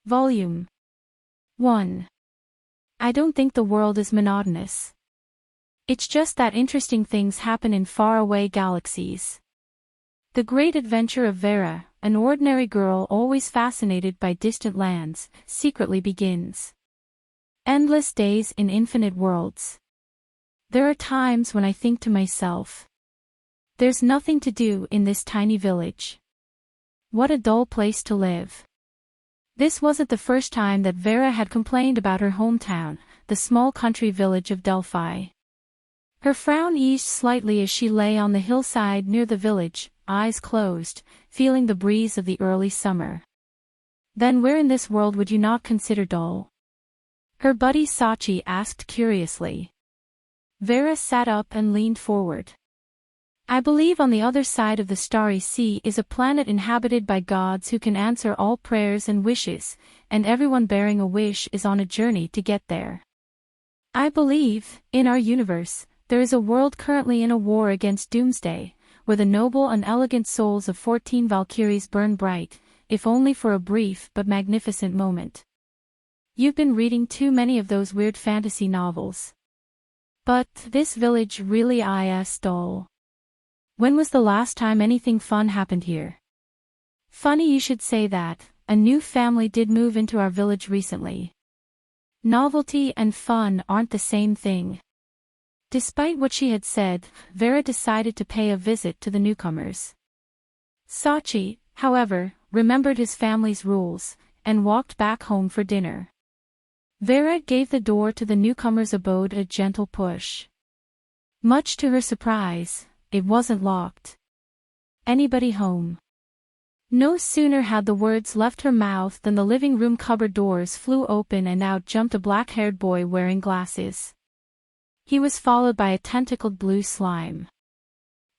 Volume 1. I don't think the world is monotonous. It's just that interesting things happen in faraway galaxies. The great adventure of Vera, an ordinary girl always fascinated by distant lands, secretly begins. Endless days in infinite worlds. There are times when I think to myself, there's nothing to do in this tiny village. What a dull place to live. This wasn't the first time that Vera had complained about her hometown, the small country village of Delphi. Her frown eased slightly as she lay on the hillside near the village, eyes closed, feeling the breeze of the early summer. Then where in this world would you not consider dull? Her buddy Sachi asked curiously. Vera sat up and leaned forward. I believe on the other side of the starry sea is a planet inhabited by gods who can answer all prayers and wishes, and everyone bearing a wish is on a journey to get there. I believe, in our universe, there is a world currently in a war against doomsday, where the noble and elegant souls of 14 Valkyries burn bright, if only for a brief but magnificent moment. You've been reading too many of those weird fantasy novels. But this village really is dull. When was the last time anything fun happened here? Funny you should say that, a new family did move into our village recently. Novelty and fun aren't the same thing. Despite what she had said, Vera decided to pay a visit to the newcomers. Sachi, however, remembered his family's rules, and walked back home for dinner. Vera gave the door to the newcomer's abode a gentle push. Much to her surprise, it wasn't locked. Anybody home? No sooner had the words left her mouth than the living room cupboard doors flew open and out jumped a black-haired boy wearing glasses. He was followed by a tentacled blue slime.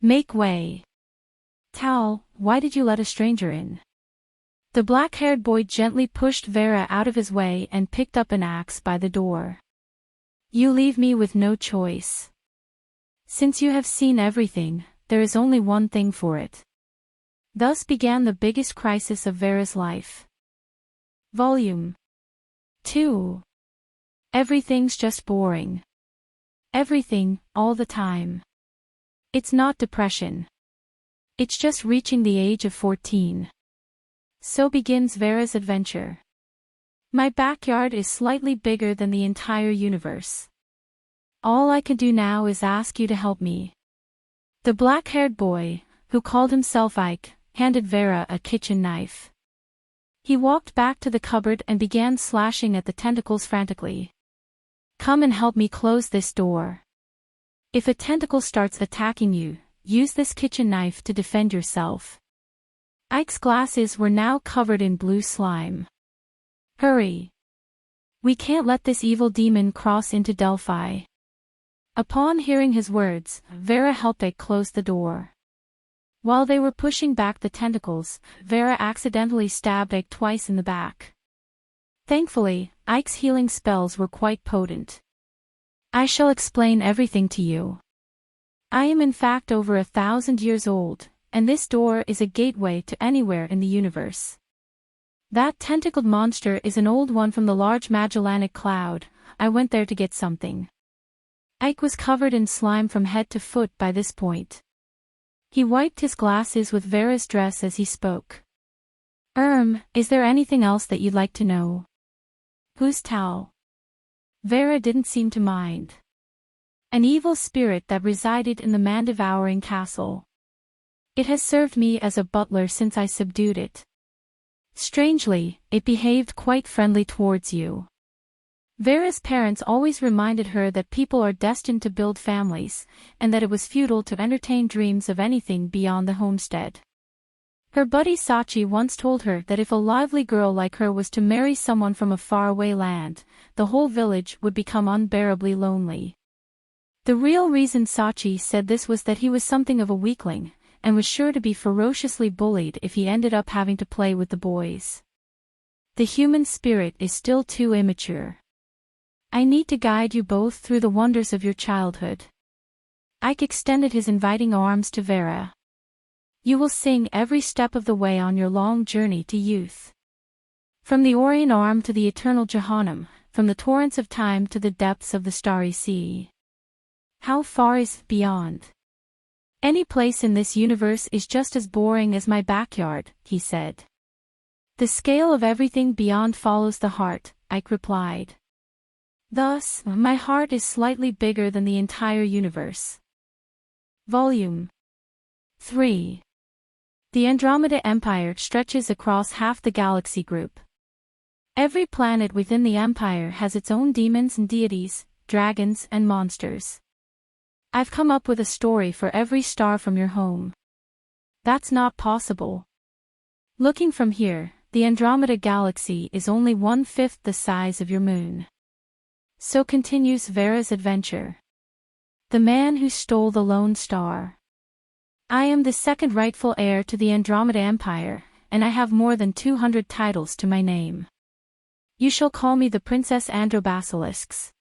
Make way. Tal, why did you let a stranger in? The black-haired boy gently pushed Vera out of his way and picked up an axe by the door. You leave me with no choice. Since you have seen everything, there is only one thing for it. Thus began the biggest crisis of Vera's life. Volume 2. Everything's just boring. Everything, all the time. It's not depression. It's just reaching the age of 14. So begins Vera's adventure. My backyard is slightly bigger than the entire universe. All I can do now is ask you to help me. The black-haired boy, who called himself Ike, handed Vera a kitchen knife. He walked back to the cupboard and began slashing at the tentacles frantically. Come and help me close this door. If a tentacle starts attacking you, use this kitchen knife to defend yourself. Ike's glasses were now covered in blue slime. Hurry. We can't let this evil demon cross into Delphi. Upon hearing his words, Vera helped Ike close the door. While they were pushing back the tentacles, Vera accidentally stabbed Ike twice in the back. Thankfully, Ike's healing spells were quite potent. I shall explain everything to you. I am in fact over 1,000 years old, and this door is a gateway to anywhere in the universe. That tentacled monster is an old one from the large Magellanic Cloud. I went there to get something. Ike was covered in slime from head to foot by this point. He wiped his glasses with Vera's dress as he spoke. Is there anything else that you'd like to know? Who's Tal? Vera didn't seem to mind. An evil spirit that resided in the man-devouring castle. It has served me as a butler since I subdued it. Strangely, it behaved quite friendly towards you. Vera's parents always reminded her that people are destined to build families, and that it was futile to entertain dreams of anything beyond the homestead. Her buddy Sachi once told her that if a lively girl like her was to marry someone from a faraway land, the whole village would become unbearably lonely. The real reason Sachi said this was that he was something of a weakling, and was sure to be ferociously bullied if he ended up having to play with the boys. The human spirit is still too immature. I need to guide you both through the wonders of your childhood. Ike extended his inviting arms to Vera. You will sing every step of the way on your long journey to youth. From the Orient Arm to the eternal Jahannam, from the torrents of time to the depths of the starry sea. How far is beyond? Any place in this universe is just as boring as my backyard, he said. The scale of everything beyond follows the heart, Ike replied. Thus, my heart is slightly bigger than the entire universe. Volume 3. The Andromeda Empire stretches across half the galaxy group. Every planet within the empire has its own demons and deities, dragons and monsters. I've come up with a story for every star from your home. That's not possible. Looking from here, the Andromeda Galaxy is only 1/5 the size of your moon. So continues Vera's adventure. The man who stole the lone star. I am the second rightful heir to the Andromeda Empire, and I have more than 200 titles to my name. You shall call me the Princess Androbasilisks.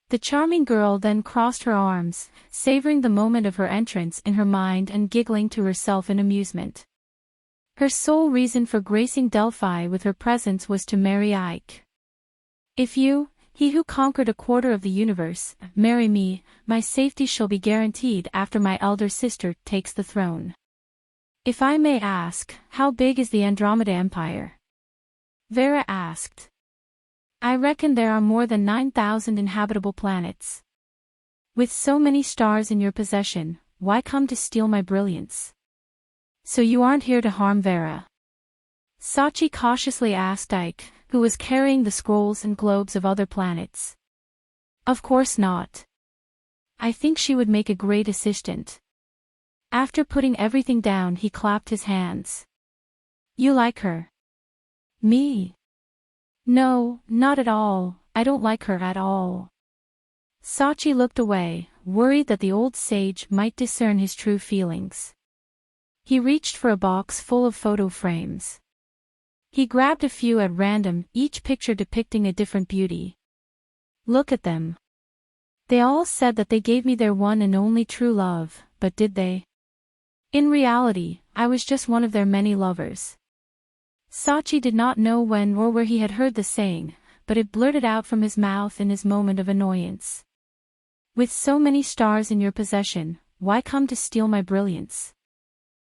The charming girl then crossed her arms, savoring the moment of her entrance in her mind and giggling to herself in amusement. Her sole reason for gracing Delphi with her presence was to marry Ike. If you, he who conquered a quarter of the universe, marry me, my safety shall be guaranteed after my elder sister takes the throne. If I may ask, how big is the Andromeda Empire? Vera asked. I reckon there are more than 9,000 inhabitable planets. With so many stars in your possession, why come to steal my brilliance? So you aren't here to harm Vera? Sachi cautiously asked Ike, who was carrying the scrolls and globes of other planets. Of course not. I think she would make a great assistant. After putting everything down, he clapped his hands. You like her? Me? No, not at all, I don't like her at all. Sachi looked away, worried that the old sage might discern his true feelings. He reached for a box full of photo frames. He grabbed a few at random, each picture depicting a different beauty. Look at them. They all said that they gave me their one and only true love, but did they? In reality, I was just one of their many lovers. Sachi did not know when or where he had heard the saying, but it blurted out from his mouth in his moment of annoyance. With so many stars in your possession, why come to steal my brilliance?